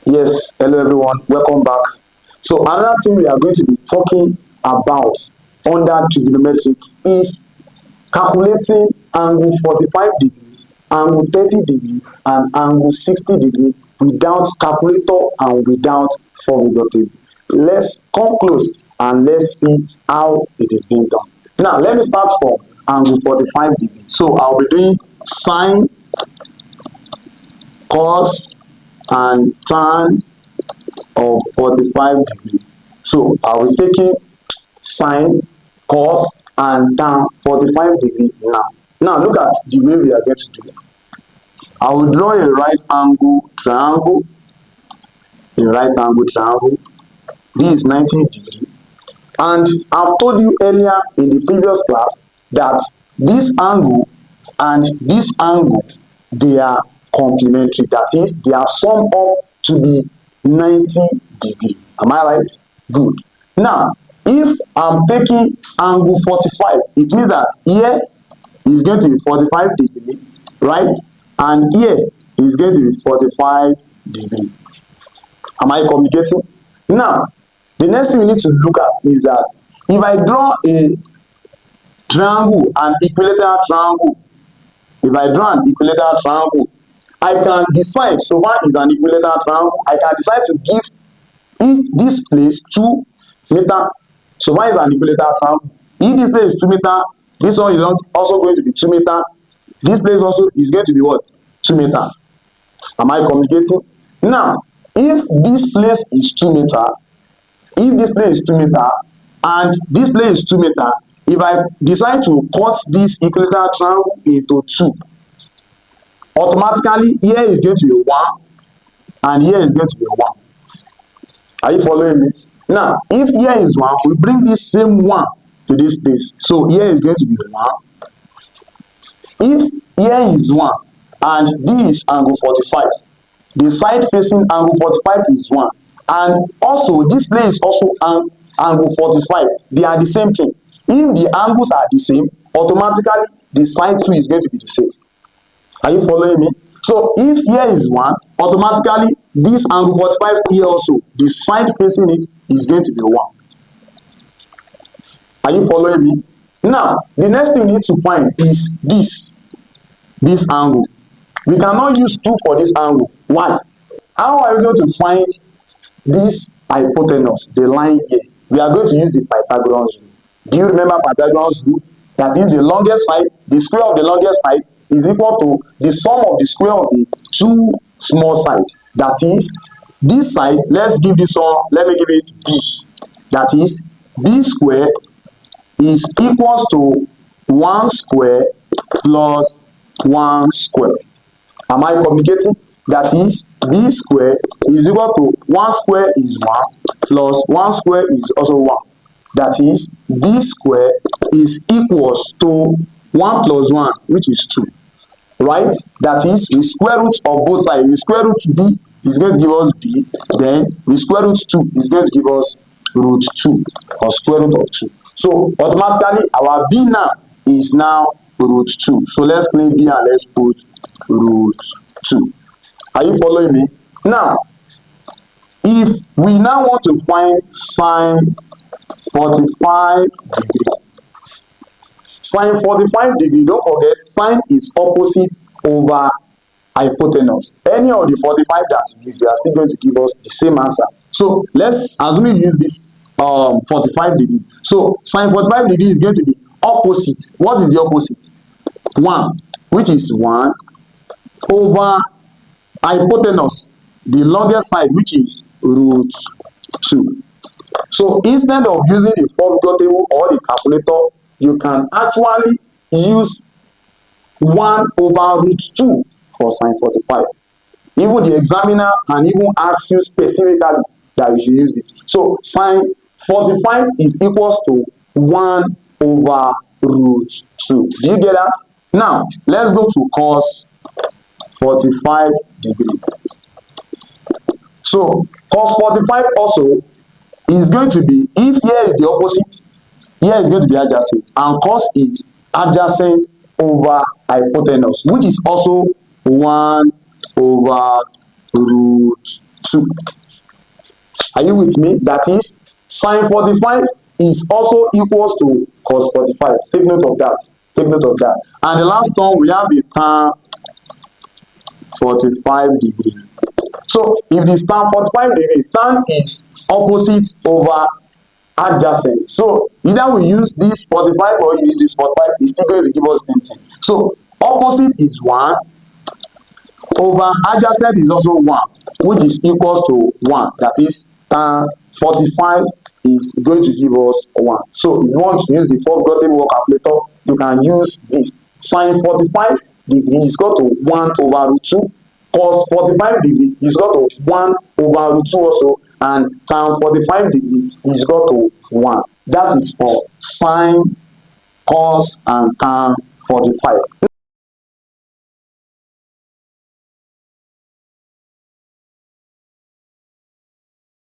Yes, hello everyone, welcome back. So another thing we are going to be talking about under trigonometric is calculating angle 45 degree, angle 30 degree, and angle 60 degree without calculator and without formula table. Let's come close and let's see how it is being done. Now let me start from angle 45 degree. So I'll be doing sine, cos, and tan of 45 degree. So I will be taking sine, cos, and tan 45 degree now. Now look at the way we are going to do it. I will draw a right angle triangle. A right angle triangle. This is 90 degree. And I've told you earlier in the previous class that this angle and this angle, they are complementary. That is, they are summed up to be 90 degree. Am I right? Good. Now, if I'm taking angle 45, it means that here is going to be 45 degree, right? And here is going to be 45 degree. Am I communicating? Now, the next thing we need to look at is that if I draw a triangle, an equilateral triangle, if I draw an equilateral triangle, I can decide, so one is an equilateral triangle, I can decide to give this place 2 meter. So one is an equilateral triangle. If this place is 2 meter, this one is also going to be 2 meter. This place also is going to be what? 2 meter. Am I communicating? Now, if this place is 2 meter, if this place is 2 meter and this place is 2 meter, if I decide to cut this equilateral triangle into 2, automatically here is going to be 1 and here is going to be 1. Are you following me? Now, if here is 1, we bring this same 1 to this place. So here is going to be 1. If here is 1 and this is angle 45, the side facing angle 45 is 1. And also this place is also angle 45. They are the same thing. If the angles are the same, automatically the side too is going to be the same. Are you following me? So if here is 1, automatically this angle 45 here also, the side facing it is going to be 1. Are you following me? Now, the next thing we need to find is this angle. We cannot use 2 for this angle. Why? How are we going to find this hypotenuse, the line here? We are going to use the Pythagoras rule. Do you remember Pythagoras rule? That is, the longest side, the square of the longest side is equal to the sum of the square of the 2 small sides. That is, this side, let's give this one, let me give it b. That is, b square is equals to 1 square plus 1 square. Am I communicating? That is, b square is equal to 1 square is 1 plus 1 square is also 1. That is, b square is equals to 1 plus 1, which is 2. Right? That is, we square root of both sides. We square root b is going to give us b. Then we square root 2 is going to give us root 2 or square root of 2. So automatically our b now is now root 2. So let's clean b and let's put root 2. Are you following me? Now, if we now want to find sine 45 degree. Sine 45 degree, don't forget, sine is opposite over hypotenuse. Any of the 45 that we use, they are still going to give us the same answer. So let's assume we use this 45 degree. So sine 45 degree is going to be opposite. What is the opposite? 1, which is 1 over hypotenuse, the longest side, which is root 2. So instead of using the formula table or the calculator, you can actually use 1 over root 2 for sine 45. Even the examiner can even ask you specifically that you should use it. So sine 45 is equals to 1 over root 2. Do you get that? Now, let's go to cos 45 degree. So cos 45 also is going to be, if here is the opposite, here is going to be adjacent, and cos is adjacent over hypotenuse, which is also 1 over root 2. Are you with me? That is, sine 45 is also equals to cos 45. Take note of that. Take note of that. And the last one, we have the tan 45 degree. So if this tan 45 degree, tan is opposite over adjacent. So either we use this 45 or you use this 45, it's still going to give us the same thing. So opposite is 1 over adjacent is also 1, which is equals to 1. That is, tan 45 is going to give us 1. So if you want to use the fourth table calculator, you can use this. Sine 45 degree is equal to 1 over root 2. Cos 45 degree is equal to 1 over root 2 also. And tan 45 degree is equal to 1. That is for sine, cos, and tan 45.